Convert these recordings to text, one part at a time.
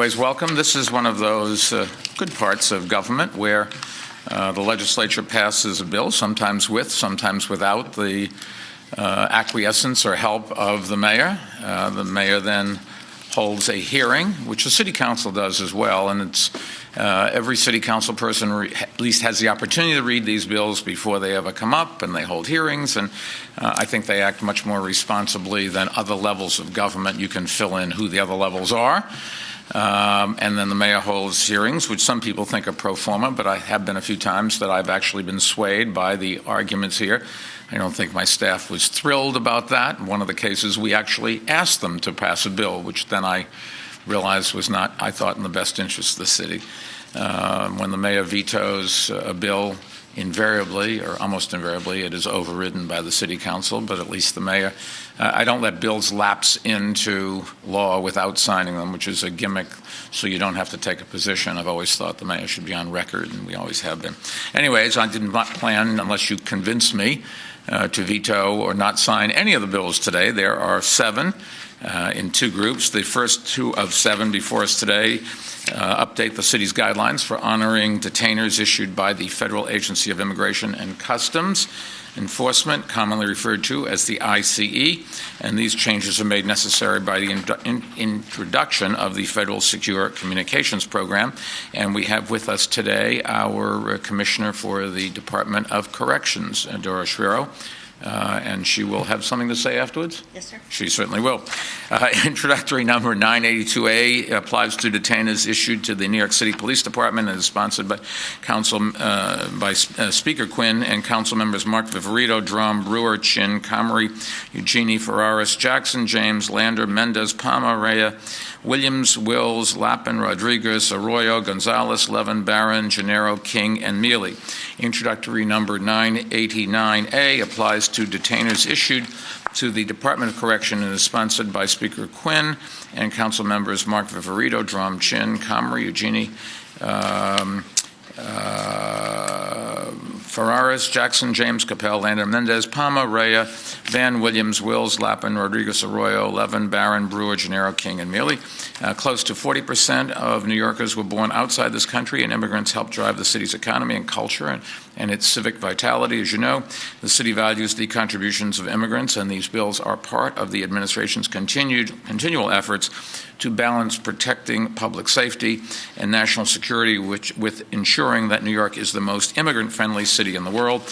Welcome. This is one of those good parts of government where the legislature passes a bill, sometimes with, sometimes without the acquiescence or help of the mayor. The mayor then holds a hearing, which the city council does as well, and it's every city council person at least has the opportunity to read these bills before they ever come up, and they hold hearings, and I think they act much more responsibly than other levels of government. You can fill in who the other levels are. And then the mayor holds hearings, which some people think are pro forma, but I have been a few times that I've actually been swayed by the arguments here. I don't think my staff was thrilled about that. In one of the cases, we actually asked them to pass a bill, which then I realized was not, I thought, in the best interest of the city. When the mayor vetoes a bill, invariably, or almost invariably, it is overridden by the city council, but at least the mayor. I don't let bills lapse into law without signing them, which is a gimmick, so you don't have to take a position. I've always thought the mayor should be on record, and we always have been. Anyways, I did not plan, unless you convince me, to veto or not sign any of the bills today. There are 7 in 2 groups. The first 2 of 7 before us today update the city's guidelines for honoring detainers issued by the Federal Agency of Immigration and Customs Enforcement, commonly referred to as the ICE, and these changes are made necessary by the introduction of the Federal Secure Communications Program. And we have with us today our Commissioner for the Department of Corrections, Dora Schwero. And she will have something to say afterwards? Yes, sir. She certainly will. Introductory number 982A applies to detainers issued to the New York City Police Department and is sponsored by Speaker Quinn and council members Mark Viverito, Drum, Brewer, Chin, Comrie, Eugenie, Ferraris, Jackson, James, Lander, Mendez, Palma, Rea, Williams, Wills, Lappin, Rodriguez, Arroyo, Gonzalez, Levin, Barron, Gennaro, King, and Mealy. Introductory number 989A applies to detainers issued to the Department of Correction and is sponsored by Speaker Quinn and council members Mark Viverito, Drum, Chin, Comrie, Eugenie, Ferraris, Jackson, James, Capel, Lander, Mendez, Palma, Rea, Van, Williams, Wills, Lappin, Rodriguez, Arroyo, Levin, Barron, Brewer, Gennaro, King, and Mealy. Close to 40% of New Yorkers were born outside this country, and immigrants help drive the city's economy and culture and its civic vitality. As you know, the city values the contributions of immigrants, and these bills are part of the administration's continual efforts to balance protecting public safety and national security, with ensuring that New York is the most immigrant-friendly city in the world.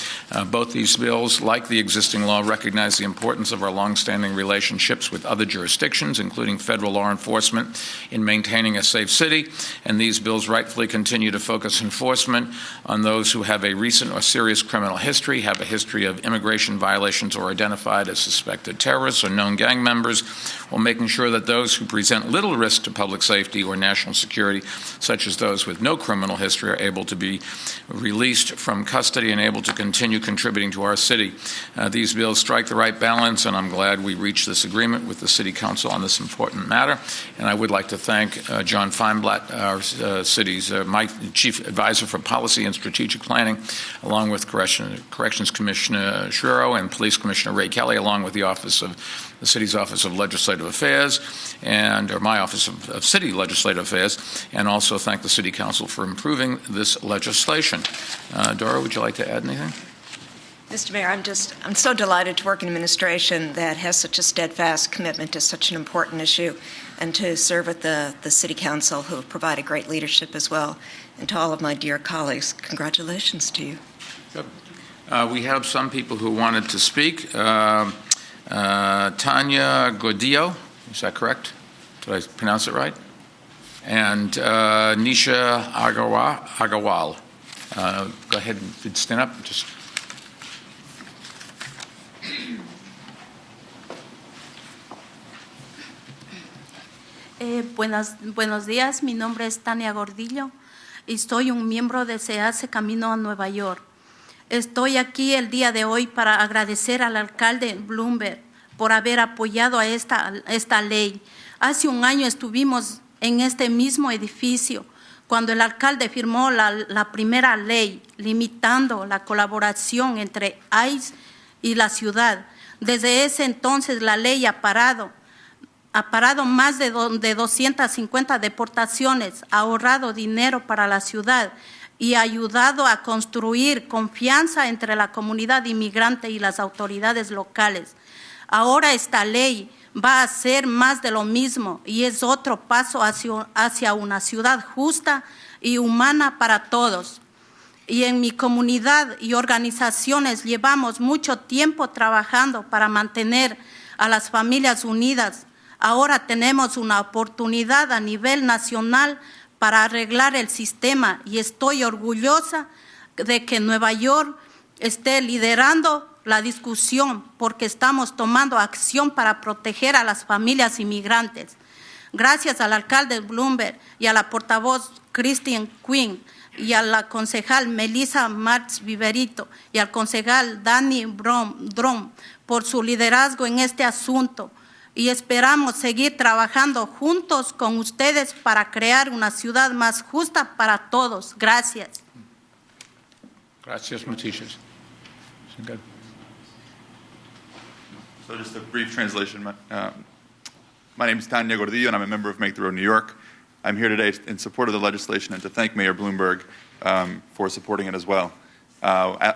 Both these bills, like the existing law, recognize the importance of our longstanding relationships with other jurisdictions, including federal law enforcement, in maintaining a safe city, and these bills rightfully continue to focus enforcement on those who have a recent or serious criminal history, have a history of immigration violations, or identified as suspected terrorists or known gang members, while making sure that those who present little risk to public safety or national security, such as those with no criminal history, are able to be released from custody and able to continue contributing to our city. These bills strike the right balance, and I'm glad we reached this agreement with the City Council on this important matter. And I would like to thank John Feinblatt, our city's my Chief Advisor for Policy and Strategic Planning, along with Corrections Commissioner Schwero and Police Commissioner Ray Kelly, along with the City's Office of Legislative Affairs or my Office of City Legislative Affairs, and also thank the City Council for improving this legislation. Dora, would you like to add anything? Mr. Mayor, I'm so delighted to work in administration that has such a steadfast commitment to such an important issue, and to serve with the City Council, who have provided great leadership as well. And to all of my dear colleagues, congratulations to you. Good. We have some people who wanted to speak. Tanya Gordillo, is that correct? Did I pronounce it right? And Nisha Agarwal. Go ahead and stand up. Buenos días, mi nombre es Tania Gordillo y soy un miembro de Se Hace Camino a Nueva York. Estoy aquí el día de hoy para agradecer al alcalde Bloomberg por haber apoyado a esta ley. Hace un año estuvimos en este mismo edificio cuando el alcalde firmó la primera ley limitando la colaboración entre ICE y la ciudad. Desde ese entonces la ley ha parado ha parado más de 250 deportaciones, ha ahorrado dinero para la ciudad y ha ayudado a construir confianza entre la comunidad inmigrante y las autoridades locales. Ahora esta ley va a ser más de lo mismo y es otro paso hacia una ciudad justa y humana para todos. Y en mi comunidad y organizaciones llevamos mucho tiempo trabajando para mantener a las familias unidas. Ahora tenemos una oportunidad a nivel nacional para arreglar el sistema y estoy orgullosa de que Nueva York esté liderando la discusión porque estamos tomando acción para proteger a las familias inmigrantes. Gracias al alcalde Bloomberg y a la portavoz Christine Quinn y a la concejal Melissa Marx Viverito y al concejal Danny Drum por su liderazgo en este asunto. Y esperamos seguir trabajando juntos con ustedes para crear una ciudad más justa para todos. Gracias. Gracias, Maticias. Good. So just a brief translation. My name is Tanya Gordillo, and I'm a member of Make the Road New York. I'm here today in support of the legislation and to thank Mayor Bloomberg for supporting it as well. A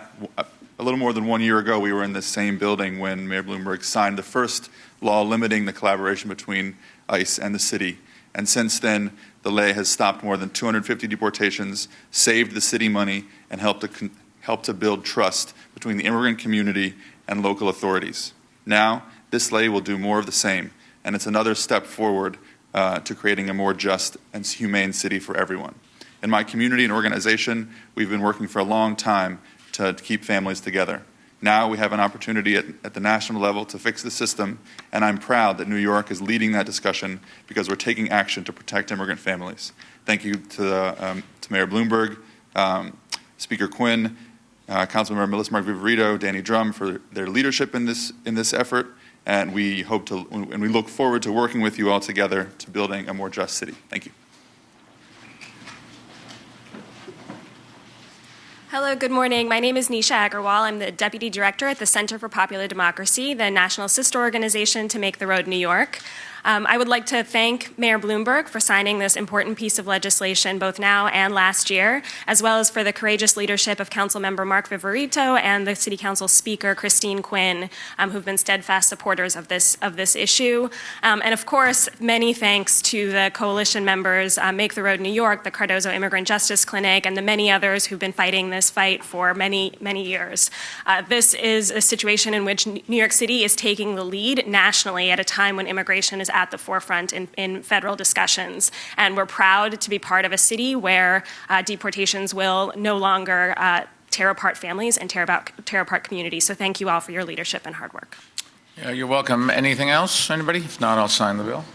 little more than 1 year ago, we were in this same building when Mayor Bloomberg signed the first law limiting the collaboration between ICE and the city. And since then, the lay has stopped more than 250 deportations, saved the city money, and helped to build trust between the immigrant community and local authorities. Now, this lay will do more of the same, and it's another step forward to creating a more just and humane city for everyone. In my community and organization, we've been working for a long time to keep families together. Now we have an opportunity at the national level to fix the system, and I'm proud that New York is leading that discussion because we're taking action to protect immigrant families. Thank you to Mayor Bloomberg, Speaker Quinn, Councilmember Melissa Mark Viverito, Danny Drum for their leadership in this effort, and we look forward to working with you all together to building a more just city. Thank you. Hello, good morning. My name is Nisha Agarwal. I'm the Deputy Director at the Center for Popular Democracy, the national sister organization to Make the Road New York. I would like to thank Mayor Bloomberg for signing this important piece of legislation both now and last year, as well as for the courageous leadership of Councilmember Mark Viverito and the City Council Speaker Christine Quinn, who've been steadfast supporters of this issue. And of course, many thanks to the coalition members, Make the Road New York, the Cardozo Immigrant Justice Clinic, and the many others who've been fighting this fight for many, many years. This is a situation in which New York City is taking the lead nationally at a time when immigration is at the forefront in federal discussions. And we're proud to be part of a city where deportations will no longer tear apart families and tear apart communities. So thank you all for your leadership and hard work. Yeah, you're welcome. Anything else, anybody? If not, I'll sign the bill.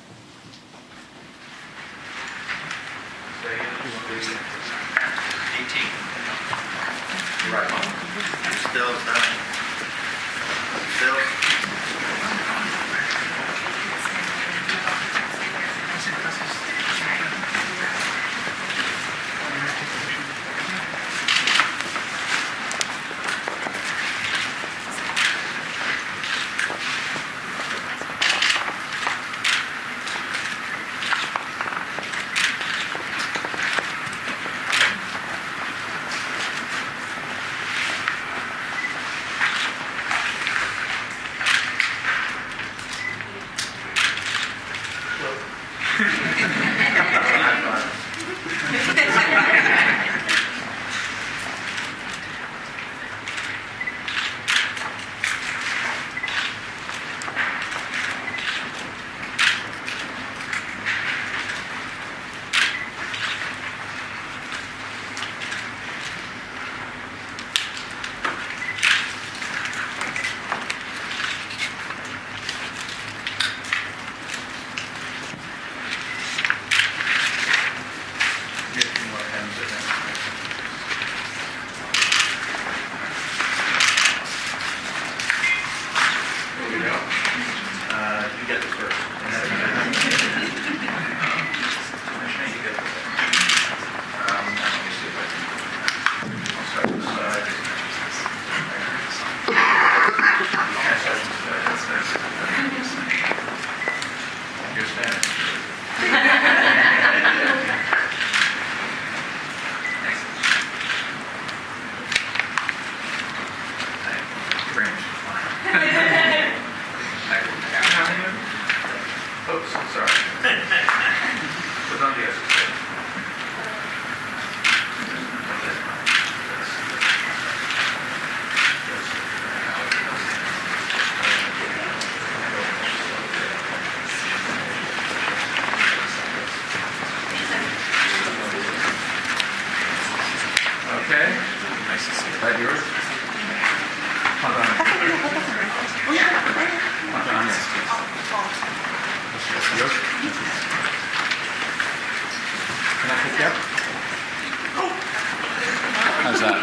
How's that?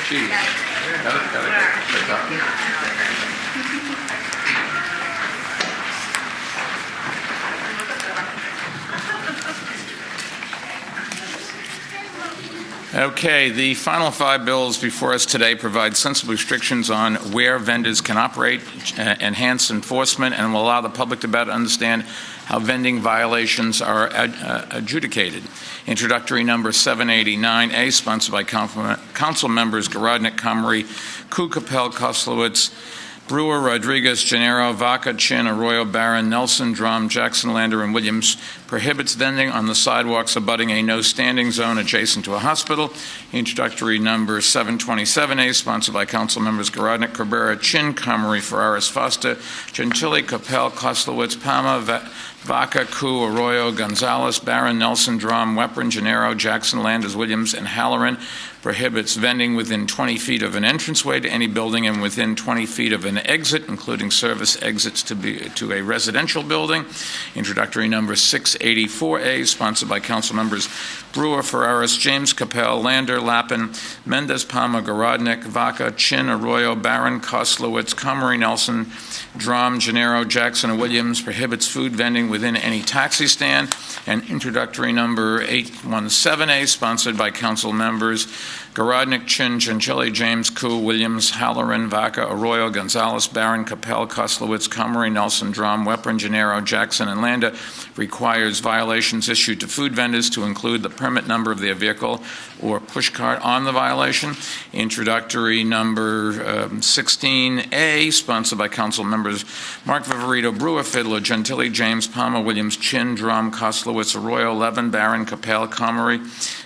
Gee. Got it. Okay, the final 5 bills before us today provide sensible restrictions on where vendors can operate, enhance enforcement, and will allow the public to better understand how vending violations are adjudicated. Introductory number 789A, sponsored by Council members Garodnick, Comrie, Ku, Capel, Koslowitz, Brewer, Rodriguez, Gennaro, Vaca, Chin, Arroyo, Barron, Nelson, Drum, Jackson, Lander, and Williams, prohibits vending on the sidewalks abutting a no-standing zone adjacent to a hospital. Introductory number 727A, sponsored by Council members Garodnick, Cabrera, Chin, Comrie, Ferraris, Foster, Gentili, Capel, Koslowitz, Palma, Vaca, Ku, Arroyo, Gonzalez, Barron, Nelson, Drum, Weprin, Gennaro, Jackson, Landers, Williams, and Halloran. Prohibits vending within 20 feet of an entranceway to any building and within 20 feet of an exit, including service exits to a residential building. Introductory number 684A, sponsored by Council members Brewer, Ferraris, James, Capel, Lander, Lappin, Mendez, Palma, Garodnick, Vaca, Chin, Arroyo, Barron, Koslowitz, Comrie, Nelson, Drum, Gennaro, Jackson, and Williams. Prohibits food vending within any taxi stand. And introductory number 817A, sponsored by Council members Garodnick, Chin, Gentili, James, Ku, Williams, Halloran, Vaca, Arroyo, Gonzalez, Barron, Capel, Koslowitz, Comrie, Nelson, Drum, Weprin, Gennaro, Jackson, and Landa, requires violations issued to food vendors to include the permit number of their vehicle or pushcart on the violation. Introductory number 16A, sponsored by Council members Mark Viverito, Brewer, Fiddler, Gentili, James, Palmer, Williams, Chin, Drum, Koslowitz, Arroyo, Levin, Barron, Capel, Comrie,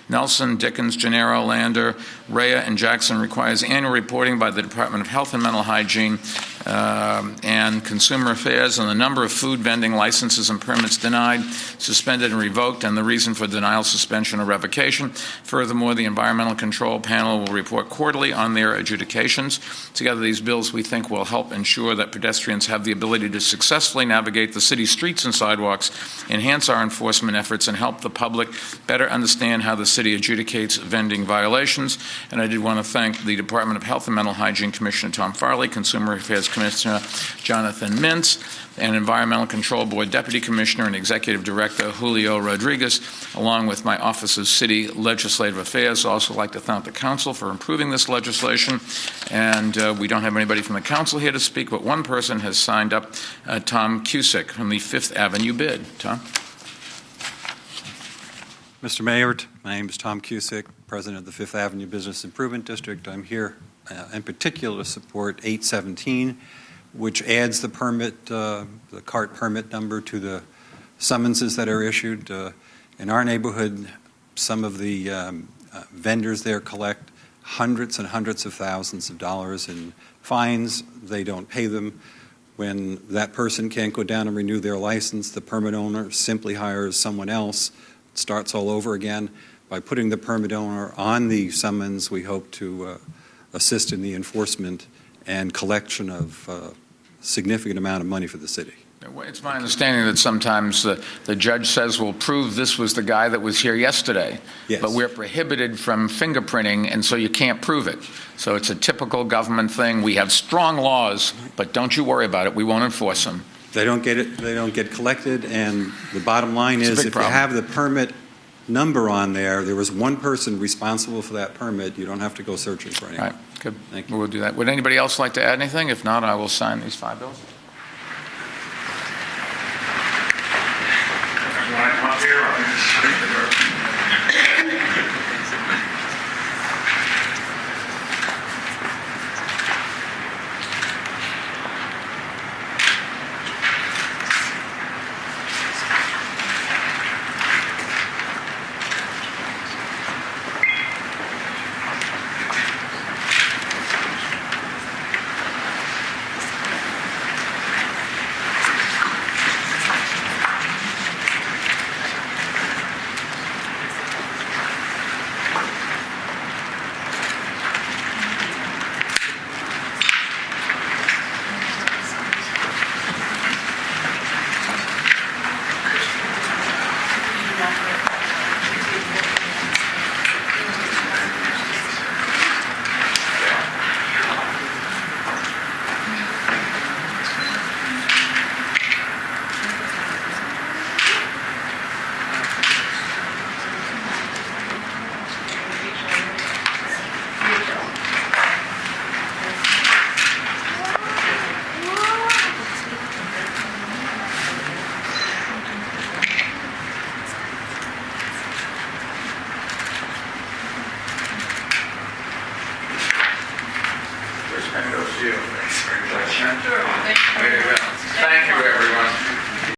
Nelson, Dickens, Gennaro, Lander, Rea, and Jackson, requires annual reporting by the Department of Health and Mental Hygiene and Consumer Affairs on the number of food vending licenses and permits denied, suspended, and revoked, and the reason for denial, suspension, or revocation. Furthermore, the Environmental Control Panel will report quarterly on their adjudications. Together, these bills, we think, will help ensure that pedestrians have the ability to successfully navigate the city's streets and sidewalks, enhance our enforcement efforts, and help the public better understand how the city adjudicates vending violations. And I did want to thank the Department of Health and Mental Hygiene Commissioner Tom Farley, Consumer Affairs Commissioner Jonathan Mintz, and Environmental Control Board Deputy Commissioner and Executive Director Julio Rodriguez, along with my Office of City Legislative Affairs. I'd also like to thank the Council for improving this legislation. And we don't have anybody from the Council here to speak, but one person has signed up, Tom Cusick from the Fifth Avenue bid. Tom? Mr. Mayor, my name is Tom Cusick, President of the Fifth Avenue Business Improvement District. I'm here in particular to support 817, which adds the permit, the cart permit number to the summonses that are issued. In our neighborhood, some of the vendors there collect hundreds and hundreds of thousands of dollars in fines. They don't pay them. When that person can't go down and renew their license, the permit owner simply hires someone else, starts all over again. By putting the permit owner on the summons, we hope to assist in the enforcement and collection of a significant amount of money for the city. It's my understanding that sometimes the judge says, we'll prove this was the guy that was here yesterday, yes, but we're prohibited from fingerprinting, and so you can't prove it. So it's a typical government thing. We have strong laws, but don't you worry about it. We won't enforce them. They don't get it. They don't get collected, and the bottom line is, if you have the permit number on there, there was one person responsible for that permit. You don't have to go searching for anyone. All right, good. Thank you. We'll do that. Would anybody else like to add anything? If not, I will sign these 5 bills. you. Very good. Thank you, everyone.